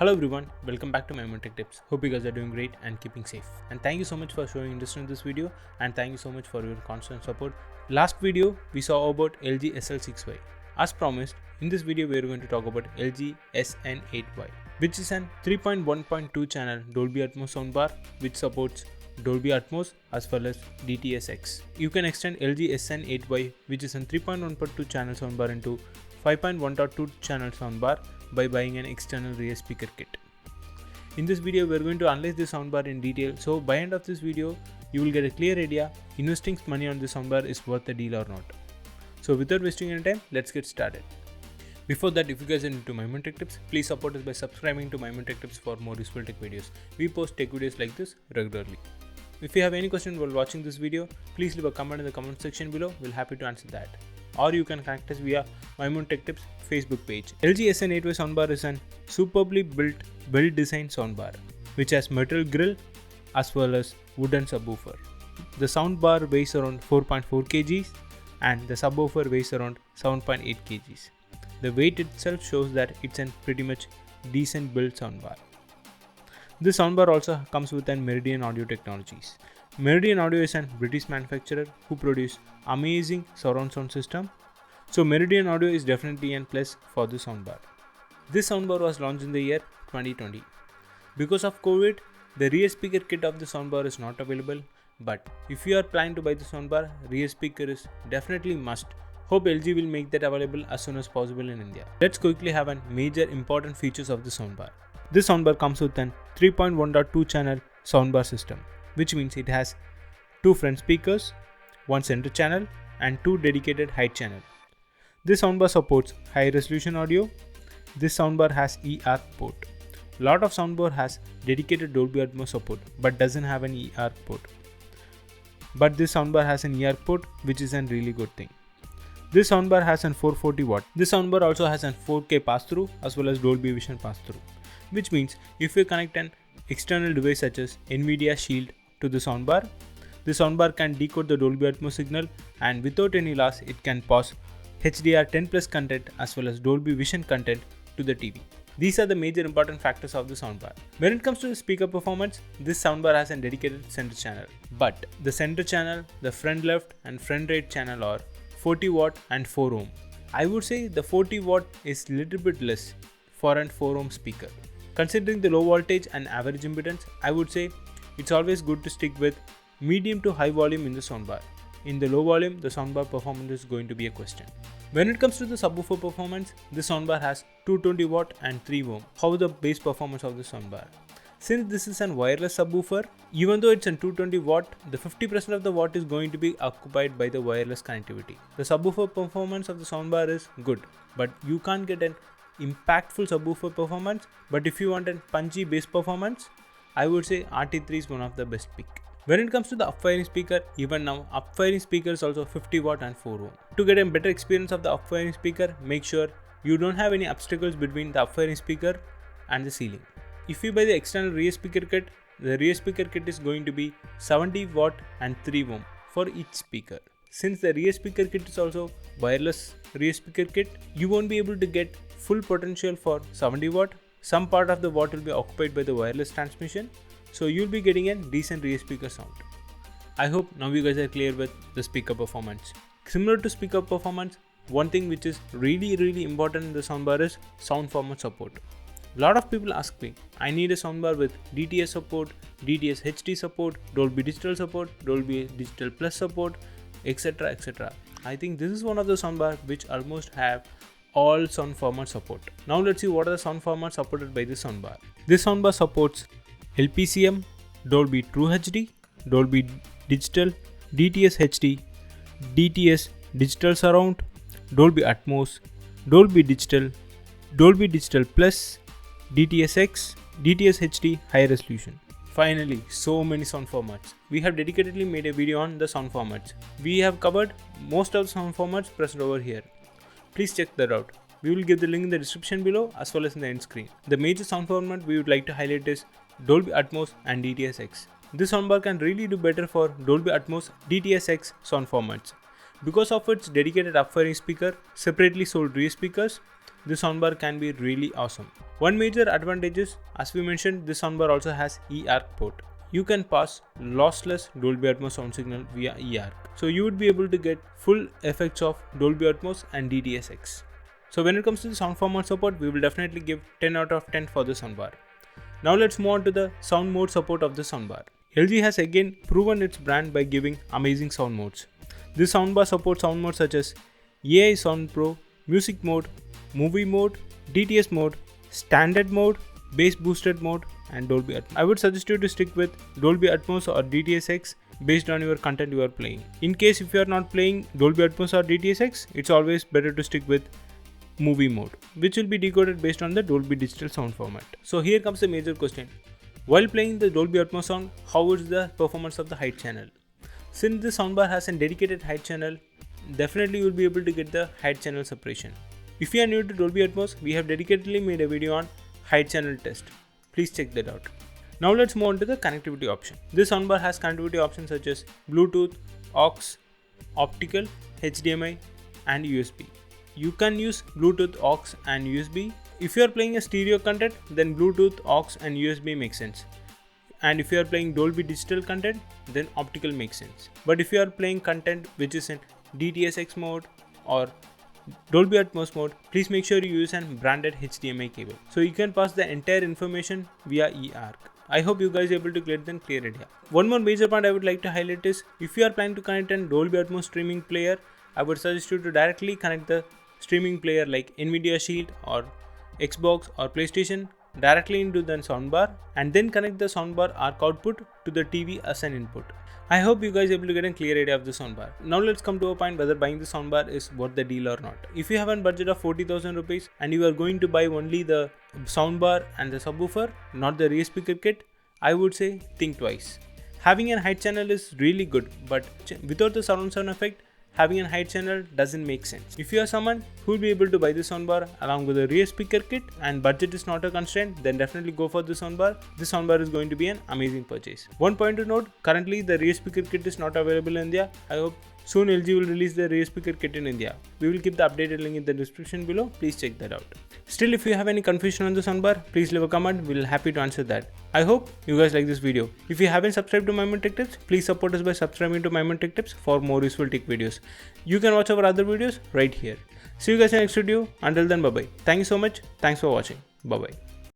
Hello everyone, welcome back to my Tech Tips. Hope you guys are doing great and keeping safe. And thank you so much for showing interest in this video, and thank you so much for your constant support. Last video we saw about LG SL6Y. As promised, in this video we are going to talk about LG SN8Y, which is an 3.1.2 channel Dolby Atmos soundbar which supports Dolby Atmos as well as DTS-x. You can extend LG SN8Y, which is a 3.1.2 channel soundbar, into 5.1.2 channel soundbar by buying an external rear speaker kit. In this video we are going to analyze this soundbar in detail, so by end of this video you will get a clear idea investing money on this soundbar is worth the deal or not. So without wasting any time, let's get started. Before that, if you guys are into my Tech Tips, please support us by subscribing to my Tech Tips for more useful tech videos. We post tech videos like this regularly. If you have any questions while watching this video, please leave a comment in the comment section below. We'll happy to answer that. Or you can connect us via my Tech Tips Facebook page. LG SN8Y soundbar is an superbly built, well-designed soundbar which has metal grille as well as wooden subwoofer. The soundbar weighs around 4.4 kg and the subwoofer weighs around 7.8 kg. The weight itself shows that it's a pretty much decent built soundbar. This soundbar also comes with an Meridian audio technologies. Meridian Audio is a British manufacturer who produce amazing surround sound system. So Meridian Audio is definitely a plus for this soundbar. This soundbar was launched in the year 2020. Because of COVID, the rear speaker kit of the soundbar is not available. But if you are planning to buy the soundbar, rear speaker is definitely must. Hope LG will make that available as soon as possible in India. Let's quickly have a major important features of the soundbar. This soundbar comes with an 3.1.2 channel soundbar system, which means it has 2 front speakers, 1 center channel and 2 dedicated height channel. This soundbar supports high resolution audio. This soundbar has ER port. Lot of soundbar has dedicated Dolby Atmos support but doesn't have an ER port. But this soundbar has an ER port, which is a really good thing. This soundbar has an 440 watt. This soundbar also has an 4K pass-through as well as Dolby Vision pass-through, which means if you connect an external device such as NVIDIA Shield to the soundbar can decode the Dolby Atmos signal, and without any loss it can pass HDR 10+ content as well as Dolby Vision content to the TV. These are the major important factors of the soundbar. When it comes to the speaker performance, this soundbar has a dedicated center channel. But the center channel, the front left and front right channel are 40 watt and 4 ohm. I would say the 40 watt is little bit less for an 4 ohm speaker. Considering the low voltage and average impedance, I would say it's always good to stick with medium to high volume in the soundbar. In the low volume, the soundbar performance is going to be a question. When it comes to the subwoofer performance, this soundbar has 220 watt and 3 ohm. How the bass performance of the soundbar? Since this is a wireless subwoofer, even though it's a 220 watt, the 50% of the watt is going to be occupied by the wireless connectivity. The subwoofer performance of the soundbar is good, but you can't get an impactful subwoofer performance. But if you want a punchy bass performance, I would say RT3 is one of the best pick. When it comes to the upfiring speaker, even now upfiring speaker is also 50 watt and 4 ohm. To get a better experience of the upfiring speaker, make sure you don't have any obstacles between the upfiring speaker and the ceiling. If you buy the external rear speaker kit, the rear speaker kit is going to be 70 watt and 3 ohm for each speaker. Since the rear speaker kit is also wireless rear speaker kit, you won't be able to get full potential for 70 watt. Some part of the watt will be occupied by the wireless transmission, so you'll be getting a decent rear speaker sound. I hope now you guys are clear with the speaker performance. Similar to speaker performance, one thing which is really important in the soundbar is sound format support. A lot of people ask me, I need a soundbar with DTS support, DTS HD support, Dolby Digital support, Dolby Digital Plus support, etc. etc. I think this is one of the soundbar which almost have all sound format support. Now let's see what are the sound formats supported by this soundbar. This soundbar supports LPCM, Dolby True HD, Dolby Digital, DTS HD, DTS Digital Surround, Dolby Atmos, Dolby Digital, Dolby Digital Plus, DTS-x, DTS HD High Resolution. Finally, so many sound formats. We have dedicatedly made a video on the sound formats. We have covered most of the sound formats present over here. Please check that out. We will give the link in the description below as well as in the end screen. The major sound format we would like to highlight is Dolby Atmos and DTS-x. This soundbar can really do better for Dolby Atmos DTS-x sound formats. Because of its dedicated upfiring speaker, separately sold rear speakers, this soundbar can be really awesome. One major advantage is, as we mentioned, this soundbar also has eARC port. You can pass lossless Dolby Atmos sound signal via eARC. So you would be able to get full effects of Dolby Atmos and DTS-x. So when it comes to the sound format support, we will definitely give 10 out of 10 for the soundbar. Now let's move on to the sound mode support of the soundbar. LG has again proven its brand by giving amazing sound modes. This soundbar supports sound modes such as AI Sound Pro, Music Mode, Movie Mode, DTS Mode, Standard Mode, Bass Boosted Mode, and Dolby Atmos. I would suggest you to stick with Dolby Atmos or DTS-x based on your content you are playing. In case if you are not playing Dolby Atmos or DTS-x, it's always better to stick with Movie Mode, which will be decoded based on the Dolby Digital sound format. So here comes the major question. While playing the Dolby Atmos sound, how is the performance of the height channel? Since this soundbar has a dedicated height channel, definitely you will be able to get the height channel separation. If you are new to Dolby Atmos, we have dedicatedly made a video on height channel test. Please check that out. Now let's move on to the connectivity option. This soundbar has connectivity options such as Bluetooth, aux, optical, HDMI, and USB. You can use Bluetooth, aux, and USB. If you are playing a stereo content, then Bluetooth, aux, and USB makes sense. And if you are playing Dolby Digital content, then optical makes sense. But if you are playing content which is in DTS-x mode or Dolby Atmos mode, please make sure you use a branded HDMI cable, so you can pass the entire information via eARC. I hope you guys are able to get the clear idea. One more major point I would like to highlight is, if you are planning to connect a Dolby Atmos streaming player, I would suggest you to directly connect the streaming player like Nvidia Shield or Xbox or PlayStation directly into the soundbar, and then connect the soundbar ARC output to the TV as an input. I hope you guys are able to get a clear idea of the soundbar. Now let's come to a point whether buying the soundbar is worth the deal or not. If you have a budget of 40,000 rupees and you are going to buy only the soundbar and the subwoofer, not the rear speaker kit, I would say think twice. Having a height channel is really good, but without the surround sound effect, having a height channel doesn't make sense. If you are someone who will be able to buy the soundbar along with a rear speaker kit and budget is not a constraint, then definitely go for the soundbar. This soundbar is going to be an amazing purchase. One point to note, currently the rear speaker kit is not available in India. I hope soon LG will release the rear speaker kit in India. We will keep the updated link in the description below. Please check that out. Still, if you have any confusion on the soundbar, please leave a comment. We'll be happy to answer that. I hope you guys like this video. If you haven't subscribed to My Tech Tips, please support us by subscribing to My Tech Tips for more useful tech videos. You can watch our other videos right here. See you guys in the next video. Until then, bye bye. Thank you so much. Thanks for watching. Bye bye.